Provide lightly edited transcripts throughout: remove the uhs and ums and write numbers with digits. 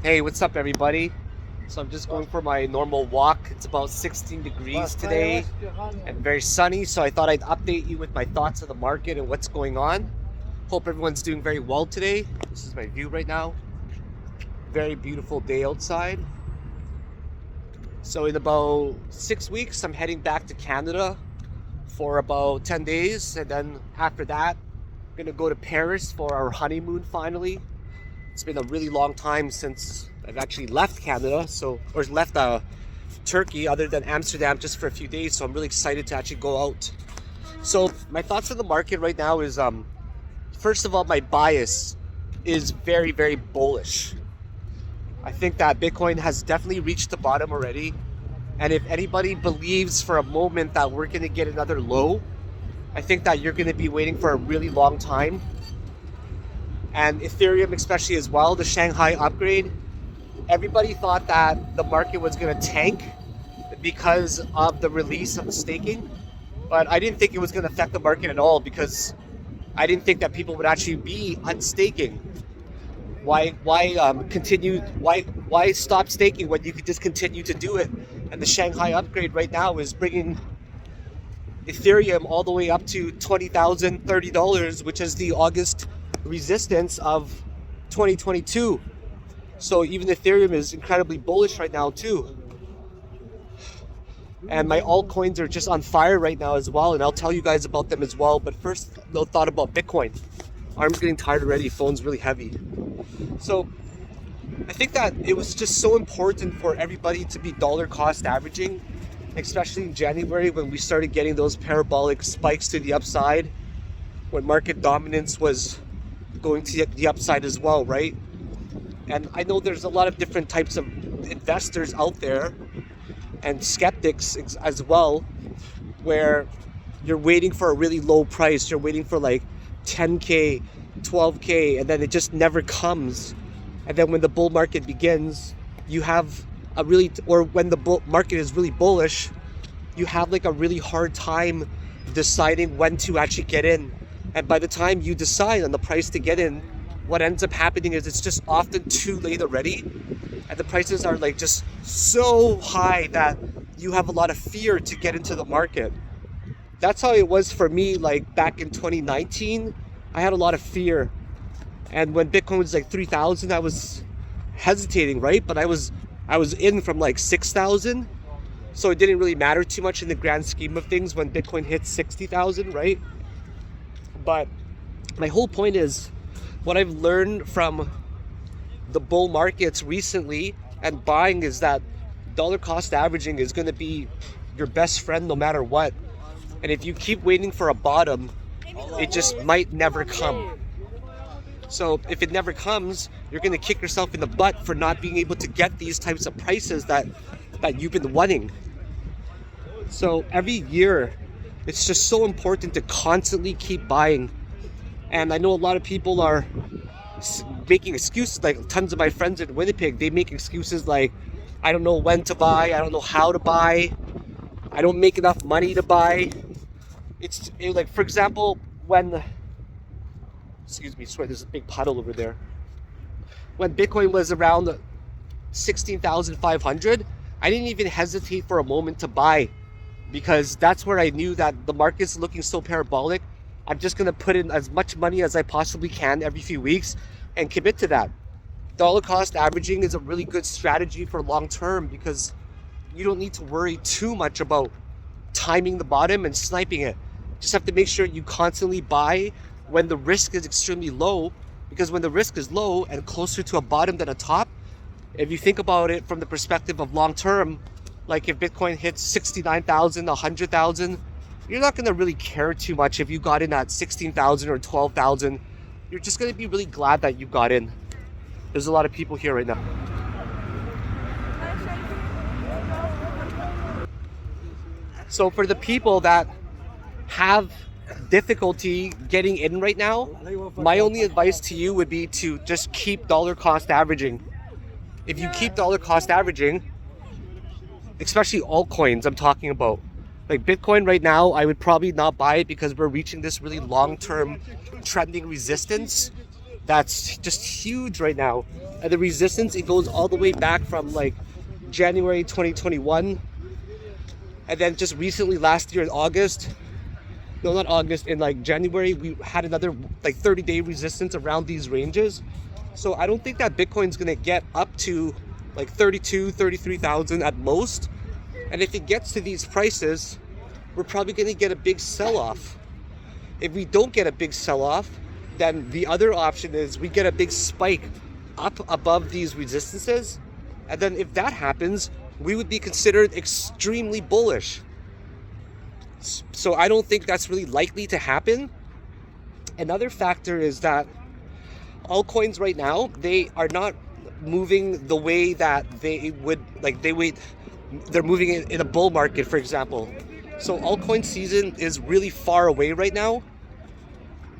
Hey, what's up, everybody? So I'm just going for my normal walk. It's about 16 degrees today and very sunny. So I thought I'd update you with my thoughts of the market and what's going on. Hope everyone's doing very well today. This is my view right now. Very beautiful day outside. So in about 6 weeks, I'm heading back to Canada for about 10 days. And then after that, I'm gonna go to Paris for our honeymoon finally. It's been a really long time since I've actually left Canada, or left Turkey, other than Amsterdam, just for a few days. So I'm really excited to actually go out. So my thoughts on the market right now is, first of all, my bias is very, very bullish. I think that Bitcoin has definitely reached the bottom already. And if anybody believes for a moment that we're going to get another low, I think that you're going to be waiting for a really long time. And Ethereum especially as well, the Shanghai upgrade. Everybody thought that the market was going to tank because of the release of the staking. But I didn't think it was going to affect the market at all, because I didn't think that people would actually be unstaking. Why stop staking when you could just continue to do it? And the Shanghai upgrade right now is bringing Ethereum all the way up to $20,000, $30, which is the August resistance of 2022. So even Ethereum is incredibly bullish right now too. And my altcoins are just on fire right now as well, and I'll tell you guys about them as well. But first, a little thought about Bitcoin. Arm's getting tired already, phone's really heavy. So I think that it was just so important for everybody to be dollar cost averaging, especially in January when we started getting those parabolic spikes to the upside, when market dominance was going to the upside as well, right? And I know there's a lot of different types of investors out there and skeptics as well, where you're waiting for a really low price. You're waiting for like 10K, 12K, and then it just never comes. And then when the bull market begins, you have when the bull market is really bullish, you have like a really hard time deciding when to actually get in. And by the time you decide on the price to get in, what ends up happening is it's just often too late already. And the prices are like just so high that you have a lot of fear to get into the market. That's how it was for me, like back in 2019. I had a lot of fear. And when Bitcoin was like 3,000, I was hesitating, right? But I was in from like 6,000. So it didn't really matter too much in the grand scheme of things when Bitcoin hit 60,000, right? But my whole point is, what I've learned from the bull markets recently and buying is that dollar cost averaging is going to be your best friend no matter what. And if you keep waiting for a bottom, it just might never come. So if it never comes, you're going to kick yourself in the butt for not being able to get these types of prices that you've been wanting. So every year, it's just so important to constantly keep buying. And I know a lot of people are making excuses, like tons of my friends in Winnipeg, they make excuses like, I don't know when to buy, I don't know how to buy, I don't make enough money to buy. Like, for example, excuse me, sorry, there's a big puddle over there. When Bitcoin was around 16,500, I didn't even hesitate for a moment to buy, because that's where I knew that the market's looking so parabolic. I'm just going to put in as much money as I possibly can every few weeks and commit to that. Dollar cost averaging is a really good strategy for long term, because you don't need to worry too much about timing the bottom and sniping it. Just have to make sure you constantly buy when the risk is extremely low, because when the risk is low and closer to a bottom than a top, if you think about it from the perspective of long term, like if Bitcoin hits 69,000, 100,000, you're not going to really care too much if you got in at 16,000 or 12,000. You're just going to be really glad that you got in. There's a lot of people here right now. So for the people that have difficulty getting in right now, my only advice to you would be to just keep dollar cost averaging. If you keep dollar cost averaging, especially altcoins I'm talking about, like Bitcoin right now, I would probably not buy it because we're reaching this really long-term trending resistance. that's just huge right now. And the resistance, it goes all the way back from like January 2021. And then just recently last year in August, no, not August, in like January, we had another like 30-day resistance around these ranges. So I don't think that Bitcoin's gonna get up to like 32, 33,000 at most. And if it gets to these prices, we're probably gonna get a big sell-off. If we don't get a big sell-off, then the other option is we get a big spike up above these resistances. And then if that happens, we would be considered extremely bullish. So I don't think that's really likely to happen. Another factor is that altcoins right now, they are not moving the way that they would, like they're moving in a bull market, for example. So altcoin season is really far away right now.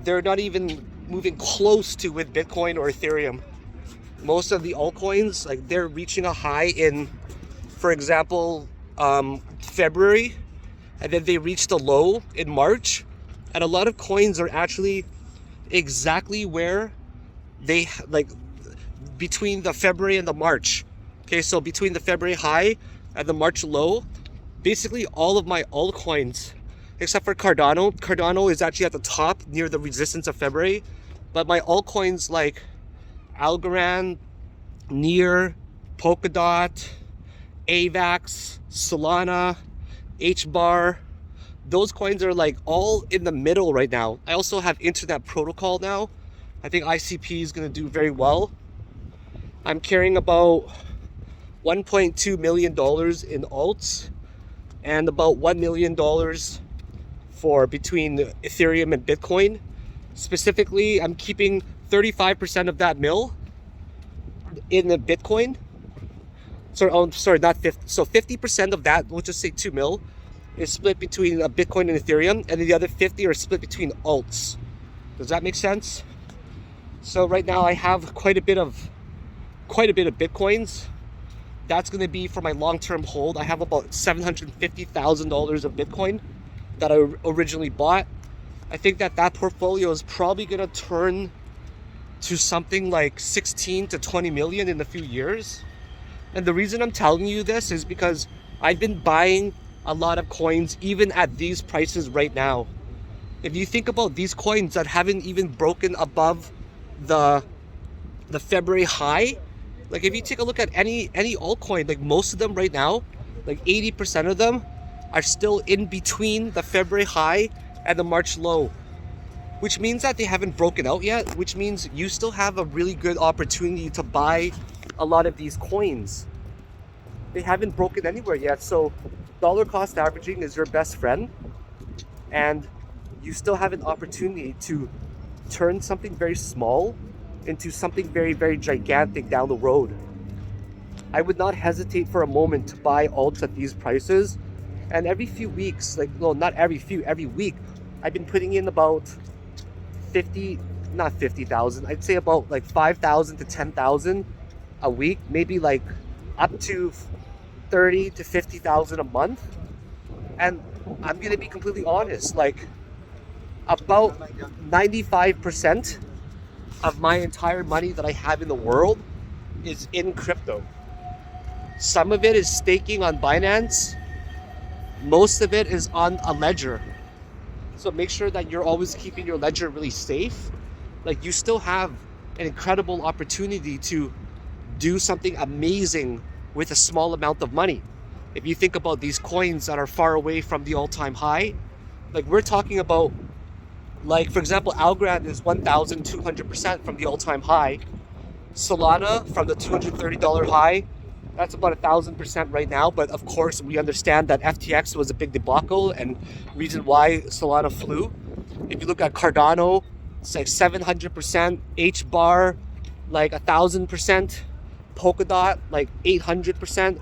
They're not even moving close to with Bitcoin or Ethereum. Most of the altcoins, like they're reaching a high in, for example, February, and then they reached a low in March. And a lot of coins are actually exactly where they, like, between the February and the March. Okay, so between the February high and the March low, basically all of my altcoins, except for Cardano. Cardano is actually at the top near the resistance of February. But my altcoins like Algorand, Near, Polkadot, AVAX, Solana, HBAR, those coins are like all in the middle right now. I also have Internet Protocol now. I think ICP is going to do very well. I'm carrying about $1.2 million in alts and about $1 million for between Ethereum and Bitcoin. Specifically, I'm keeping 35% of that mil in the Bitcoin. Sorry, not 50. So 50% of that, we'll just say 2 mil, is split between Bitcoin and Ethereum, and the other 50 are split between alts. Does that make sense? So right now I have quite a bit of Bitcoins. That's going to be for my long-term hold. I have about $750,000 of Bitcoin that I originally bought. I think that portfolio is probably going to turn to something like 16 to 20 million in a few years. And the reason I'm telling you this is because I've been buying a lot of coins even at these prices right now. If you think about these coins that haven't even broken above the February high, like if you take a look at any altcoin, like most of them right now, like 80% of them are still in between the February high and the March low, which means that they haven't broken out yet, which means you still have a really good opportunity to buy a lot of these coins. They haven't broken anywhere yet, so dollar cost averaging is your best friend, and you still have an opportunity to turn something very small into something very, very gigantic down the road. I would not hesitate for a moment to buy alts at these prices. And every few weeks, every week, I've been putting in about 50,000, I'd say about like 5,000 to 10,000 a week, maybe like up to 30 to 50,000 a month. And I'm gonna be completely honest, like about 95% of my entire money that I have in the world is in crypto. Some of it is staking on Binance. Most of it is on a ledger. So make sure that you're always keeping your ledger really safe. Like you still have an incredible opportunity to do something amazing with a small amount of money. If you think about these coins that are far away from the all-time high, like we're talking about, like for example, Algorand is 1,200% from the all-time high. Solana from the $230 high, that's about 1,000% right now. But of course, we understand that FTX was a big debacle and reason why Solana flew. If you look at Cardano, it's like 700%, HBAR like 1,000%, Polkadot like 800%.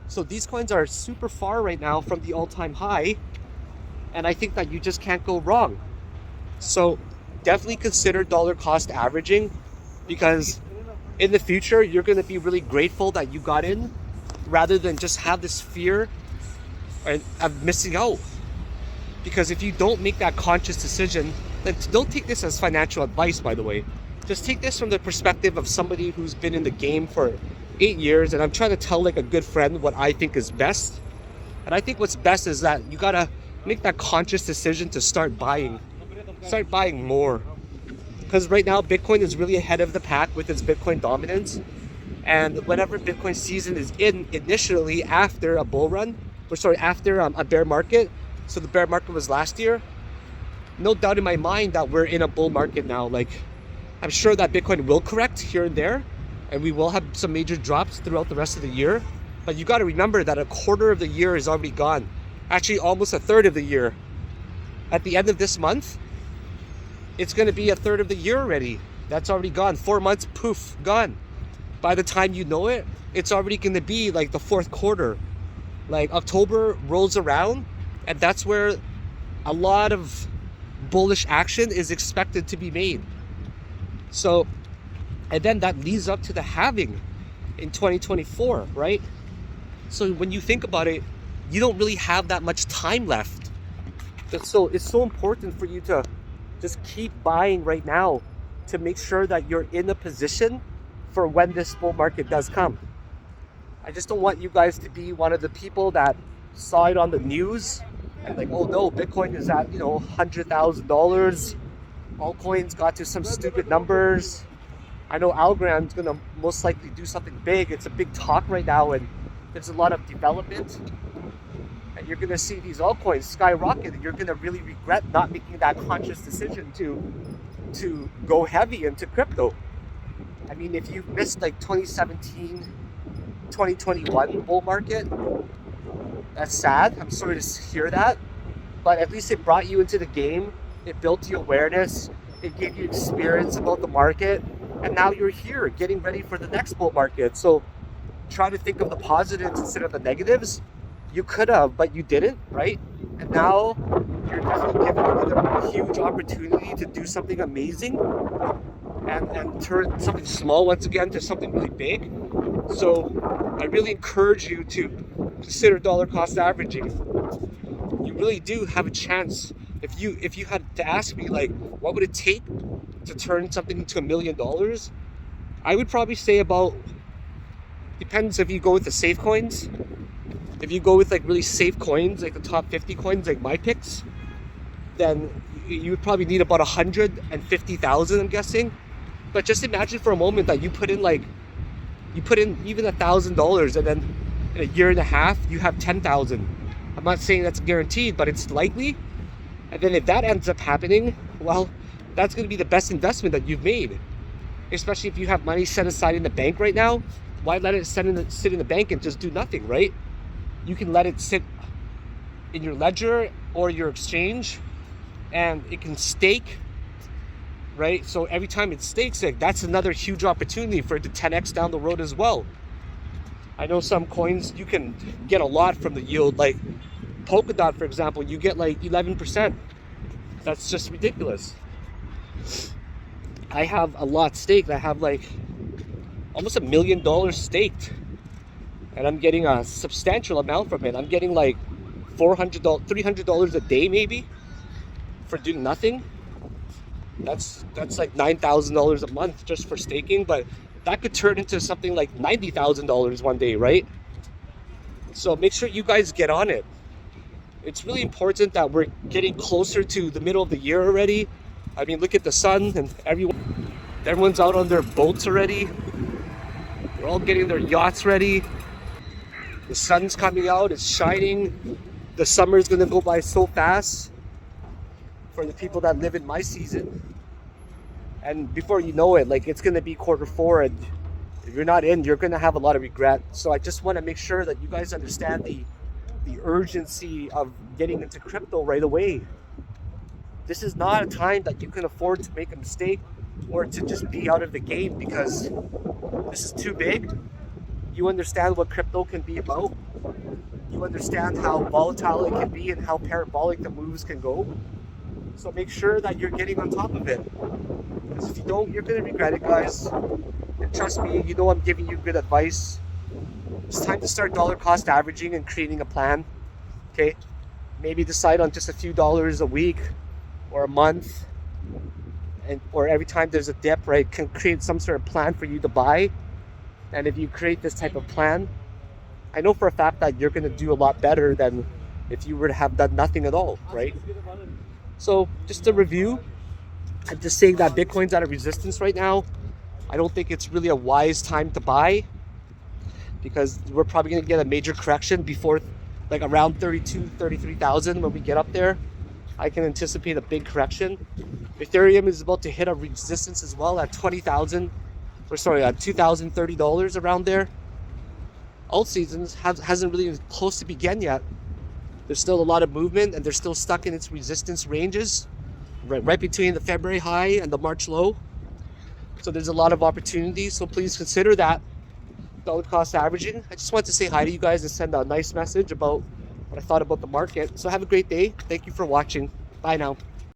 So these coins are super far right now from the all-time high, and I think that you just can't go wrong. So definitely consider dollar cost averaging, because in the future you're going to be really grateful that you got in, rather than just have this fear of missing out. Because if you don't make that conscious decision, then don't take this as financial advice, by the way. just take this from the perspective of somebody who's been in the game for 8 years, and I'm trying to tell like a good friend what I think is best. And I think what's best is that you gotta make that conscious decision to start buying more. Because right now Bitcoin is really ahead of the pack with its Bitcoin dominance. And whenever Bitcoin season is initially after a bull run, after a bear market, so the bear market was last year, no doubt in my mind that we're in a bull market now. Like, I'm sure that Bitcoin will correct here and there, and we will have some major drops throughout the rest of the year. But you got to remember that a quarter of the year is already gone. Actually, almost a third of the year. At the end of this month, it's going to be a third of the year already. That's already gone. 4 months, poof, gone. By the time you know it, it's already going to be like the fourth quarter. Like October rolls around, and that's where a lot of bullish action is expected to be made. So, and then that leads up to the halving in 2024, right? So when you think about it, you don't really have that much time left. So it's so important for you to just keep buying right now to make sure that you're in a position for when this bull market does come. I just don't want you guys to be one of the people that saw it on the news and like, oh no, Bitcoin is at, $100,000. Altcoins got to some stupid numbers. I know Algorand's gonna most likely do something big. It's a big talk right now, and there's a lot of development. And you're gonna see these altcoins skyrocket, and you're gonna really regret not making that conscious decision to go heavy into crypto. I mean, if you missed like 2017, 2021 bull market, that's sad. I'm sorry to hear that. But at least it brought you into the game. It built you awareness. It gave you experience about the market. And now you're here getting ready for the next bull market. So try to think of the positives instead of the negatives. You could have, but you didn't, right? And now you're definitely given another huge opportunity to do something amazing and turn something small once again to something really big. So I really encourage you to consider dollar cost averaging. You really do have a chance. If you had to ask me, like, what would it take to turn something into $1 million? I would probably say about, depends if you go with the safe coins. If you go with like really safe coins, like the top 50 coins, like my picks, then you would probably need about 150,000, I'm guessing. But just imagine for a moment that you put in even $1,000, and then in a year and a half you have 10,000. I'm not saying that's guaranteed, but it's likely. And then if that ends up happening, well, that's going to be the best investment that you've made. Especially if you have money set aside in the bank right now. Why let it sit in the bank and just do nothing, right? You can let it sit in your ledger or your exchange, and it can stake, right? So every time it stakes, that's another huge opportunity for it to 10x down the road as well. I know some coins you can get a lot from the yield, like Polkadot, for example, you get like 11%. That's just ridiculous. I have a lot staked. I have like almost $1 million staked, and I'm getting a substantial amount from it. I'm getting like $300 a day maybe for doing nothing. That's like $9,000 a month just for staking, but that could turn into something like $90,000 one day, right? So make sure you guys get on it. It's really important that we're getting closer to the middle of the year already. I mean, look at the sun, and everyone's out on their boats already. They're all getting their yachts ready. The sun's coming out, it's shining. The summer's gonna go by so fast for the people that live in my season. And before you know it, like, it's gonna be Q4, and if you're not in, you're gonna have a lot of regret. So I just wanna make sure that you guys understand the urgency of getting into crypto right away. This is not a time that you can afford to make a mistake or to just be out of the game, because this is too big. You understand what crypto can be about. You understand how volatile it can be and how parabolic the moves can go. So make sure that you're getting on top of it. Because if you don't, you're going to regret it, guys. And trust me, you know I'm giving you good advice. It's time to start dollar cost averaging and creating a plan. Okay? Maybe decide on just a few dollars a week or a month and or every time there's a dip, right, can create some sort of plan for you to buy. And if you create this type of plan, I know for a fact that you're going to do a lot better than if you were to have done nothing at all, right? So just to review, I'm just saying that Bitcoin's at a resistance right now. I don't think it's really a wise time to buy because we're probably going to get a major correction before like around 33,000 when we get up there. I can anticipate a big correction. Ethereum is about to hit a resistance as well at $2,030 around there. Alt seasons hasn't really even close to begin yet. There's still a lot of movement and they're still stuck in its resistance ranges, right between the February high and the March low. So there's a lot of opportunities. So please consider that dollar cost averaging. I just wanted to say hi to you guys and send a nice message about what I thought about the market. So have a great day. Thank you for watching. Bye now.